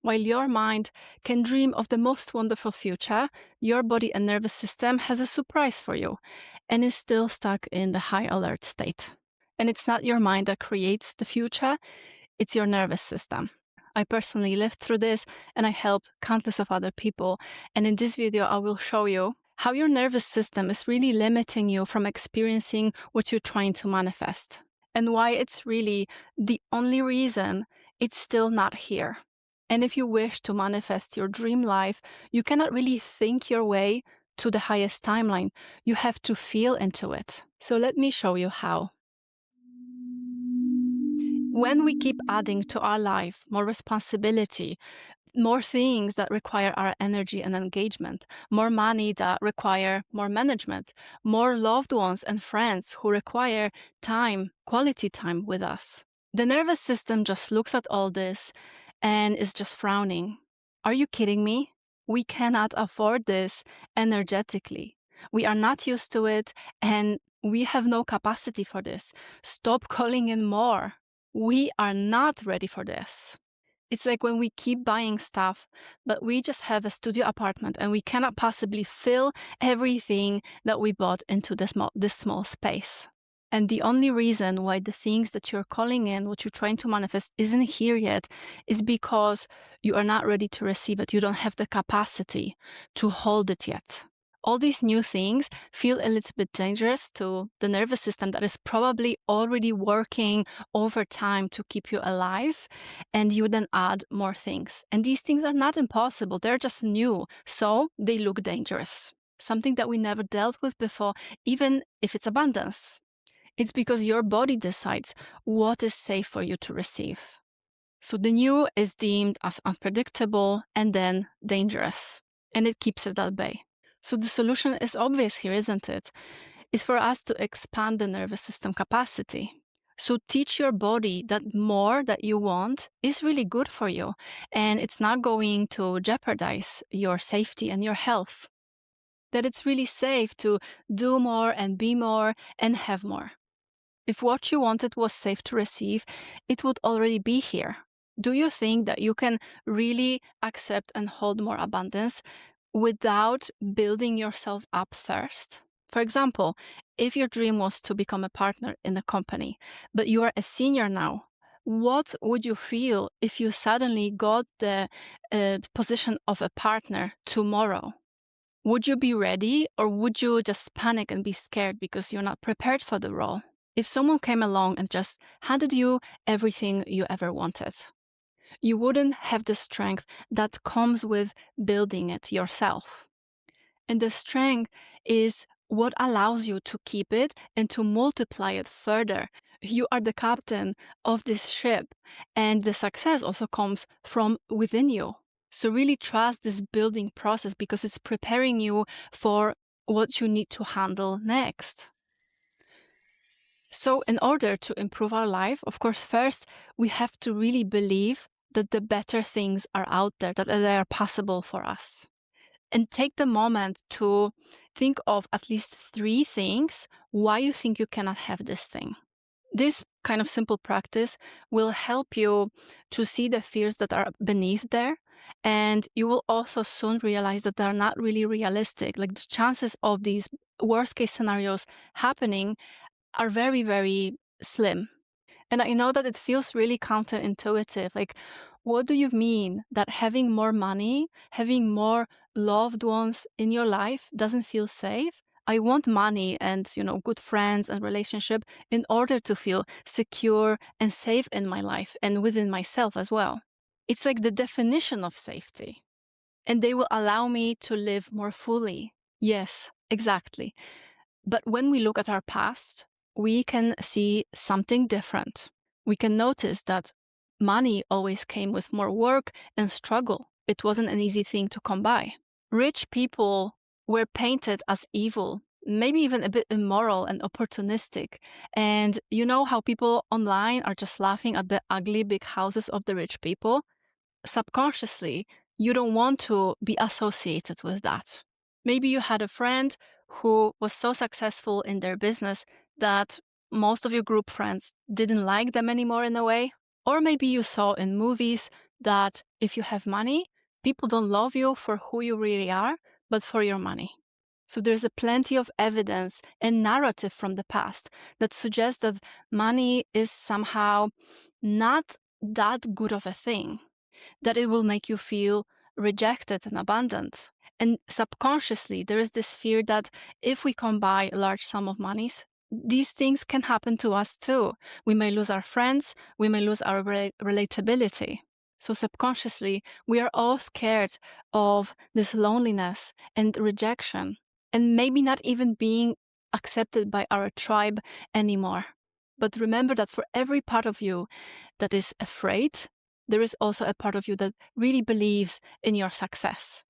While your mind can dream of the most wonderful future, your body and nervous system has a surprise for you and is still stuck in the high alert state. And it's not your mind that creates the future, it's your nervous system. I personally lived through this and I helped countless of other people. And in this video, I will show you how your nervous system is really limiting you from experiencing what you're trying to manifest and why it's really the only reason it's still not here. And if you wish to manifest your dream life, you cannot really think your way to the highest timeline. You have to feel into it. So let me show you how. When we keep adding to our life more responsibility, more things that require our energy and engagement, more money that require more management, more loved ones and friends who require time, quality time with us, the nervous system just looks at all this and is just frowning. Are you kidding me? We cannot afford this energetically. We are not used to it and we have no capacity for this. Stop calling in more. We are not ready for this. It's like when we keep buying stuff, but we just have a studio apartment and we cannot possibly fill everything that we bought into this small space. And the only reason why the things that you're calling in, what you're trying to manifest, isn't here yet is because you are not ready to receive it. You don't have the capacity to hold it yet. All these new things feel a little bit dangerous to the nervous system that is probably already working overtime to keep you alive, and you then add more things. And these things are not impossible, they're just new, so they look dangerous. Something that we never dealt with before, even if it's abundance. It's because your body decides what is safe for you to receive. So the new is deemed as unpredictable and then dangerous, and it keeps it at bay. So the solution is obvious here, isn't it? It's for us to expand the nervous system capacity. So teach your body that more that you want is really good for you, and it's not going to jeopardize your safety and your health. That it's really safe to do more and be more and have more. If what you wanted was safe to receive, it would already be here. Do you think that you can really accept and hold more abundance without building yourself up first? For example, if your dream was to become a partner in a company, but you are a senior now, what would you feel if you suddenly got the position of a partner tomorrow? Would you be ready, or would you just panic and be scared because you're not prepared for the role? If someone came along and just handed you everything you ever wanted, you wouldn't have the strength that comes with building it yourself. And the strength is what allows you to keep it and to multiply it further. You are the captain of this ship, and the success also comes from within you. So really trust this building process because it's preparing you for what you need to handle next. So in order to improve our life, of course, first, we have to really believe that the better things are out there, that they are possible for us. And take the moment to think of at least 3 things why you think you cannot have this thing. This kind of simple practice will help you to see the fears that are beneath there. And you will also soon realize that they're not really realistic. Like the chances of these worst case scenarios happening are very, very slim. And I know that it feels really counterintuitive. Like, what do you mean that having more money, having more loved ones in your life doesn't feel safe? I want money and, good friends and relationship in order to feel secure and safe in my life and within myself as well. It's like the definition of safety. And they will allow me to live more fully. Yes, exactly. But when we look at our past, we can see something different. We can notice that money always came with more work and struggle. It wasn't an easy thing to come by. Rich people were painted as evil, maybe even a bit immoral and opportunistic. And you know how people online are just laughing at the ugly big houses of the rich people? Subconsciously, you don't want to be associated with that. Maybe you had a friend who was so successful in their business that most of your group friends didn't like them anymore in a way. Or maybe you saw in movies that if you have money, people don't love you for who you really are, but for your money. So there's a plenty of evidence and narrative from the past that suggests that money is somehow not that good of a thing, that it will make you feel rejected and abandoned. And subconsciously, there is this fear that if we can buy a large sum of monies, these things can happen to us too. We may lose our friends, we may lose our relatability. So subconsciously, we are all scared of this loneliness and rejection, and maybe not even being accepted by our tribe anymore. But remember that for every part of you that is afraid, there is also a part of you that really believes in your success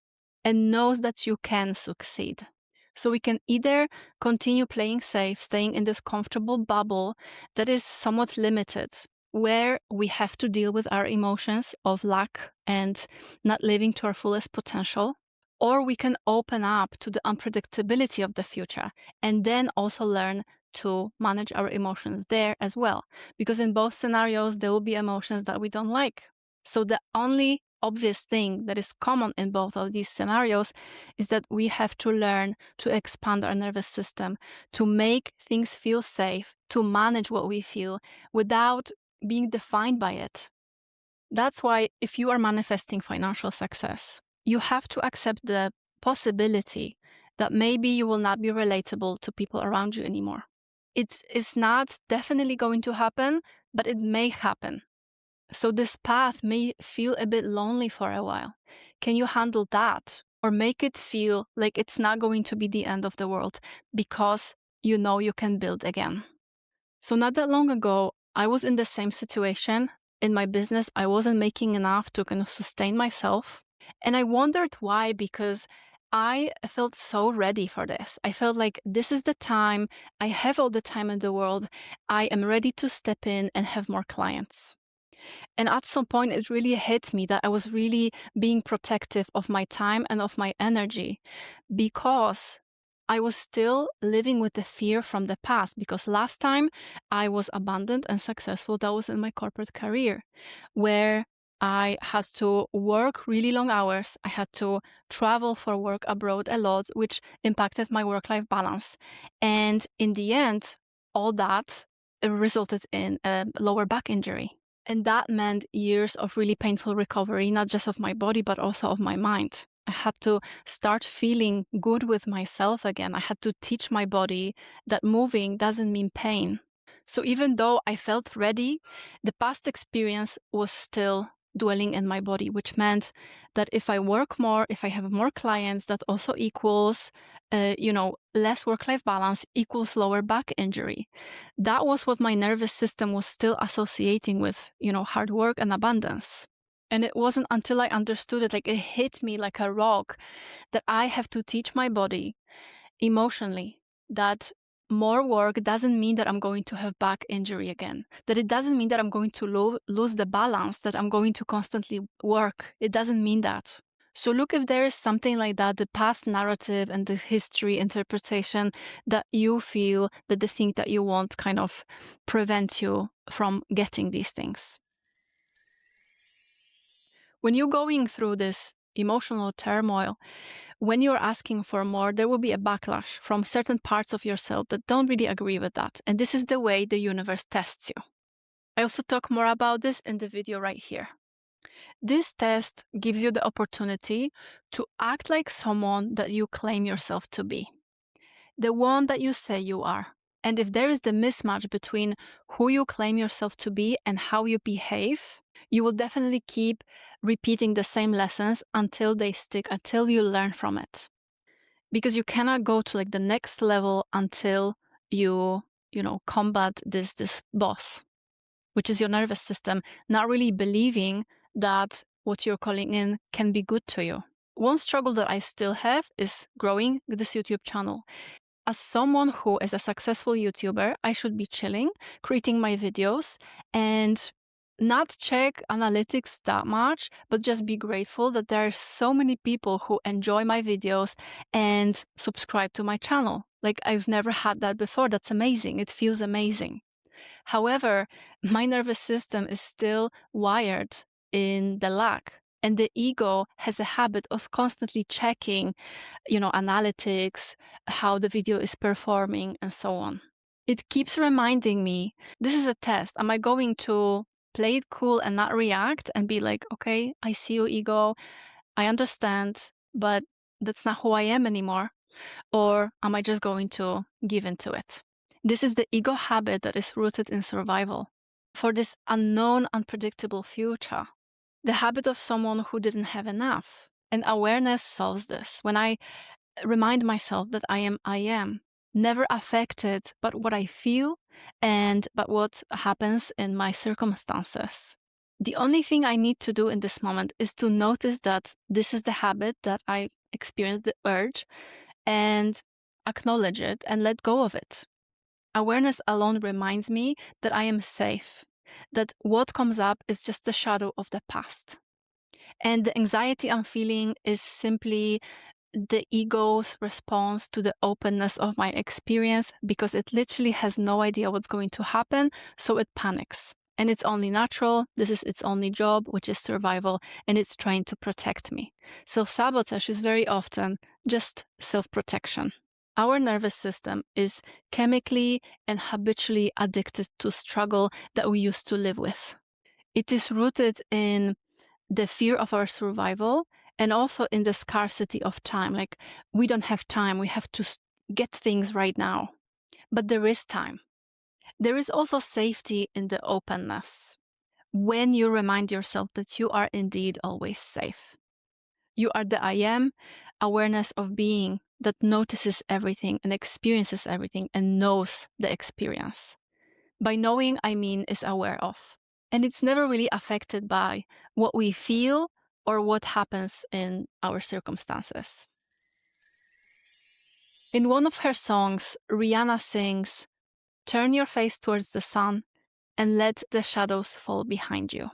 and knows that you can succeed. So we can either continue playing safe, staying in this comfortable bubble that is somewhat limited, where we have to deal with our emotions of lack and not living to our fullest potential, or we can open up to the unpredictability of the future and then also learn to manage our emotions there as well. Because in both scenarios, there will be emotions that we don't like. So the only obvious thing that is common in both of these scenarios is that we have to learn to expand our nervous system, to make things feel safe, to manage what we feel without being defined by it. That's why if you are manifesting financial success, you have to accept the possibility that maybe you will not be relatable to people around you anymore. It is not definitely going to happen, but it may happen. So this path may feel a bit lonely for a while. Can you handle that? Or make it feel like it's not going to be the end of the world because you know you can build again. So not that long ago, I was in the same situation. In my business, I wasn't making enough to kind of sustain myself. And I wondered why, because I felt so ready for this. I felt like this is the time. I have all the time in the world. I am ready to step in and have more clients. And at some point, it really hit me that I was really being protective of my time and of my energy because I was still living with the fear from the past. Because last time I was abundant and successful, that was in my corporate career, where I had to work really long hours. I had to travel for work abroad a lot, which impacted my work-life balance. And in the end, all that resulted in a lower back injury. And that meant years of really painful recovery, not just of my body, but also of my mind. I had to start feeling good with myself again. I had to teach my body that moving doesn't mean pain. So even though I felt ready, the past experience was still dwelling in my body, which meant that if I work more, if I have more clients, that also equals, less work-life balance equals lower back injury. That was what my nervous system was still associating with, hard work and abundance. And it wasn't until I understood it, like it hit me like a rock, that I have to teach my body emotionally that more work doesn't mean that I'm going to have back injury again, that it doesn't mean that I'm going to lose the balance, that I'm going to constantly work. It doesn't mean that. So look if there is something like that, the past narrative and the history interpretation that you feel that the thing that you want kind of prevent you from getting these things. When you're going through this emotional turmoil, when you're asking for more, there will be a backlash from certain parts of yourself that don't really agree with that. And this is the way the universe tests you. I also talk more about this in the video right here. This test gives you the opportunity to act like someone that you claim yourself to be, the one that you say you are. And if there is the mismatch between who you claim yourself to be and how you behave, you will definitely keep repeating the same lessons until they stick, until you learn from it. Because you cannot go to like the next level until you combat this boss, which is your nervous system, not really believing that what you're calling in can be good to you. One struggle that I still have is growing this YouTube channel. As someone who is a successful YouTuber, I should be chilling, creating my videos, and not check analytics that much, but just be grateful that there are so many people who enjoy my videos and subscribe to my channel. Like, I've never had that before. That's amazing. It feels amazing. However, my nervous system is still wired in the lack. And the ego has a habit of constantly checking, analytics, how the video is performing, and so on. It keeps reminding me, this is a test. Am I going to play it cool and not react and be like, okay, I see you, ego. I understand, but that's not who I am anymore. Or am I just going to give into it? This is the ego habit that is rooted in survival for this unknown, unpredictable future. The habit of someone who didn't have enough. And awareness solves this. When I remind myself that I am, never affected by what I feel and by what happens in my circumstances. The only thing I need to do in this moment is to notice that this is the habit, that I experience the urge, and acknowledge it and let go of it. Awareness alone reminds me that I am safe, that what comes up is just a shadow of the past. And the anxiety I'm feeling is simply the ego's response to the openness of my experience, because it literally has no idea what's going to happen, so it panics. And it's only natural. This is its only job, which is survival, and it's trying to protect me. Self-sabotage is very often just self-protection. Our nervous system is chemically and habitually addicted to struggle that we used to live with. It is rooted in the fear of our survival and also in the scarcity of time. Like, we don't have time. We have to get things right now. But there is time. There is also safety in the openness. When you remind yourself that you are indeed always safe. You are the I am, awareness of being that notices everything and experiences everything and knows the experience. By knowing, I mean is aware of. And it's never really affected by what we feel or what happens in our circumstances. In one of her songs, Rihanna sings, "Turn your face towards the sun and let the shadows fall behind you."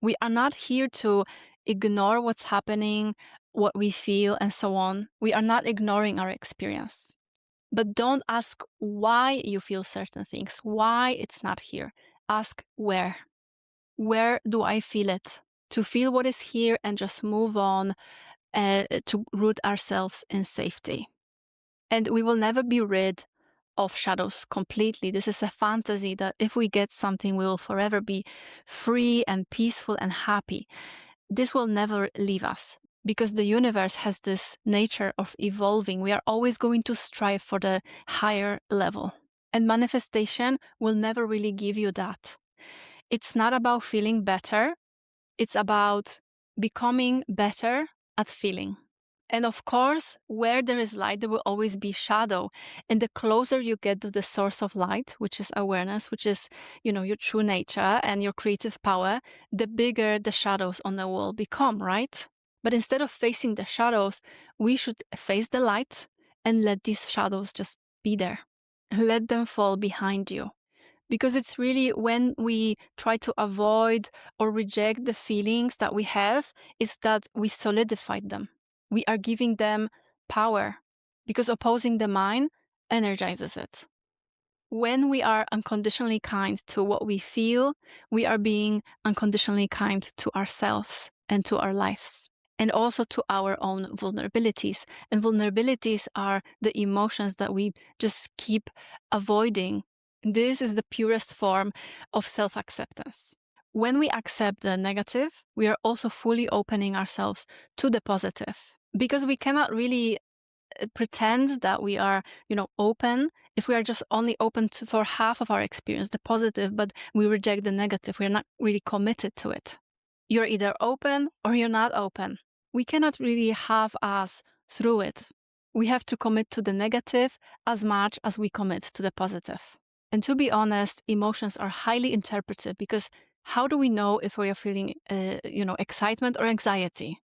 We are not here to ignore what's happening, what we feel, and so on. We are not ignoring our experience. But don't ask why you feel certain things, why it's not here. Ask where. Where do I feel it? To feel what is here and just move on, to root ourselves in safety. And we will never be rid of shadows completely. This is a fantasy that if we get something, we will forever be free and peaceful and happy. This will never leave us, because the universe has this nature of evolving. We are always going to strive for the higher level. And manifestation will never really give you that. It's not about feeling better. It's about becoming better at feeling. And of course, where there is light, there will always be shadow. And the closer you get to the source of light, which is awareness, which is, your true nature and your creative power, the bigger the shadows on the wall become, right? But instead of facing the shadows, we should face the light and let these shadows just be there. Let them fall behind you. Because it's really when we try to avoid or reject the feelings that we have, is that we solidified them. We are giving them power, because opposing the mind energizes it. When we are unconditionally kind to what we feel, we are being unconditionally kind to ourselves and to our lives, and also to our own vulnerabilities. And vulnerabilities are the emotions that we just keep avoiding. This is the purest form of self-acceptance. When we accept the negative, we are also fully opening ourselves to the positive, because we cannot really pretend that we are, open if we are just only open for half of our experience, the positive, but we reject the negative. We're not really committed to it. You're either open or you're not open. We cannot really have us through it. We have to commit to the negative as much as we commit to the positive. And to be honest, emotions are highly interpretive, because how do we know if we are feeling, excitement or anxiety?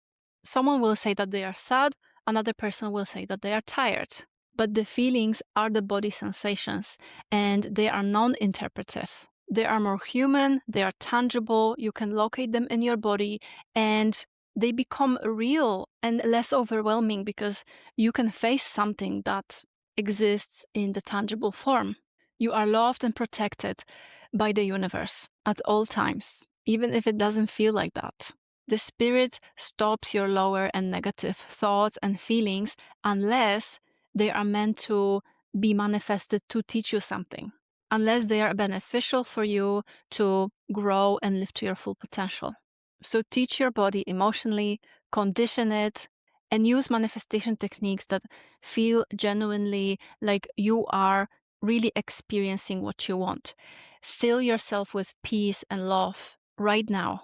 Someone will say that they are sad, another person will say that they are tired. But the feelings are the body sensations, and they are non-interpretive. They are more human, they are tangible, you can locate them in your body, and they become real and less overwhelming, because you can face something that exists in the tangible form. You are loved and protected by the universe at all times. even if it doesn't feel like that. The spirit stops your lower and negative thoughts and feelings unless they are meant to be manifested to teach you something, unless they are beneficial for you to grow and live to your full potential. So teach your body emotionally, condition it, and use manifestation techniques that feel genuinely like you are really experiencing what you want. Fill yourself with peace and love right now.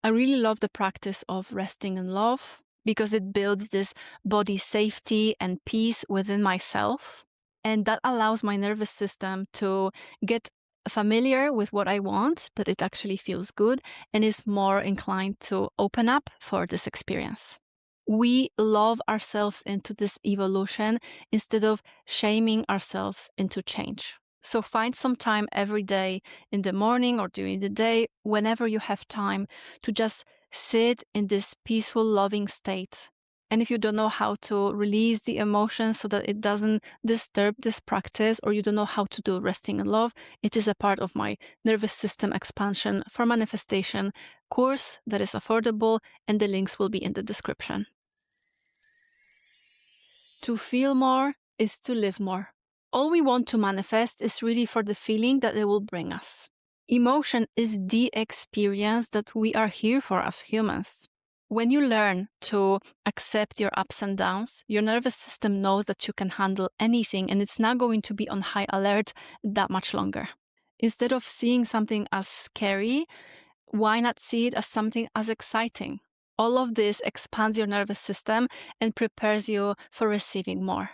I really love the practice of resting in love because it builds this body safety and peace within myself. And that allows my nervous system to get familiar with what I want, that it actually feels good, and is more inclined to open up for this experience. We love ourselves into this evolution instead of shaming ourselves into change. So find some time every day in the morning or during the day, whenever you have time, to just sit in this peaceful, loving state. And if you don't know how to release the emotions so that it doesn't disturb this practice, or you don't know how to do resting in love, it is a part of my nervous system expansion for manifestation course that is affordable, and the links will be in the description. To feel more is to live more. All we want to manifest is really for the feeling that it will bring us. Emotion is the experience that we are here for as humans. When you learn to accept your ups and downs, your nervous system knows that you can handle anything and it's not going to be on high alert that much longer. Instead of seeing something as scary, why not see it as something as exciting? All of this expands your nervous system and prepares you for receiving more.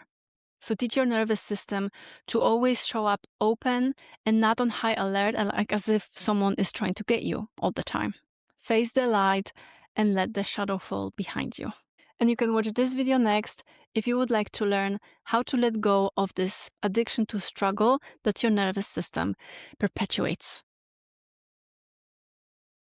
So teach your nervous system to always show up open and not on high alert, and like as if someone is trying to get you all the time. Face the light and let the shadow fall behind you. And you can watch this video next if you would like to learn how to let go of this addiction to struggle that your nervous system perpetuates.